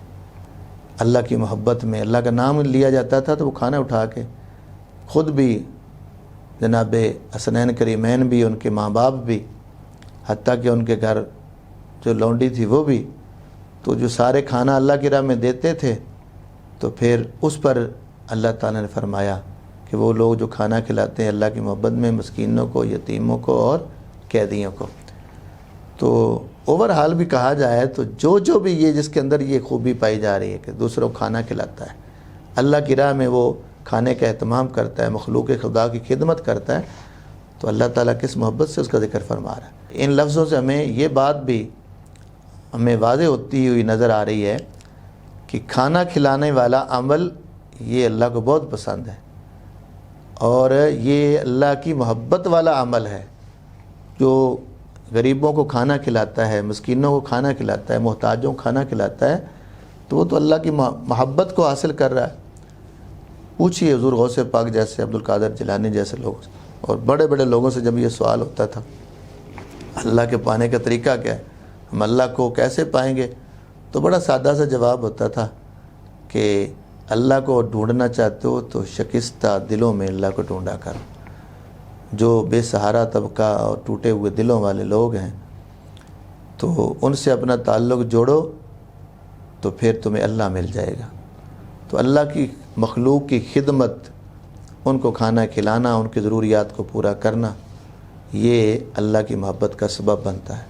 اللہ کی محبت میں اللہ کا نام لیا جاتا تھا تو وہ کھانا اٹھا کے خود بھی، جناب حسنین کریمین بھی، ان کے ماں باپ بھی، حتیٰ کہ ان کے گھر جو لونڈی تھی وہ بھی، تو جو سارے کھانا اللہ کی راہ میں دیتے تھے، تو پھر اس پر اللہ تعالیٰ نے فرمایا کہ وہ لوگ جو کھانا کھلاتے ہیں اللہ کی محبت میں مسکینوں کو، یتیموں کو اور قیدیوں کو۔ تو اوور حال بھی کہا جائے تو جو بھی یہ جس کے اندر یہ خوبی پائی جا رہی ہے کہ دوسروں کو کھانا کھلاتا ہے، اللہ کی راہ میں وہ کھانے کا اہتمام کرتا ہے، مخلوق خدا کی خدمت کرتا ہے، تو اللہ تعالیٰ کس محبت سے اس کا ذکر فرما رہا ہے۔ ان لفظوں سے ہمیں یہ بات بھی ہمیں واضح ہوتی ہوئی نظر آ رہی ہے کہ کھانا کھلانے والا عمل یہ اللہ کو بہت پسند ہے، اور یہ اللہ کی محبت والا عمل ہے۔ جو غریبوں کو کھانا کھلاتا ہے، مسکینوں کو کھانا کھلاتا ہے، محتاجوں کو کھانا کھلاتا ہے، تو وہ تو اللہ کی محبت کو حاصل کر رہا ہے۔ پوچھیے حضور غوث پاک جیسے، عبد القادر جیلانی جیسے لوگ اور بڑے بڑے لوگوں سے جب یہ سوال ہوتا تھا اللہ کے پانے کا طریقہ کیا ہے، ہم اللہ کو کیسے پائیں گے، تو بڑا سادہ سا جواب ہوتا تھا کہ اللہ کو ڈھونڈنا چاہتے ہو تو شکستہ دلوں میں اللہ کو ڈھونڈا کر۔ جو بے سہارا طبقہ اور ٹوٹے ہوئے دلوں والے لوگ ہیں، تو ان سے اپنا تعلق جوڑو تو پھر تمہیں اللہ مل جائے گا۔ تو اللہ کی مخلوق کی خدمت، ان کو کھانا کھلانا، ان کی ضروریات کو پورا کرنا، یہ اللہ کی محبت کا سبب بنتا ہے۔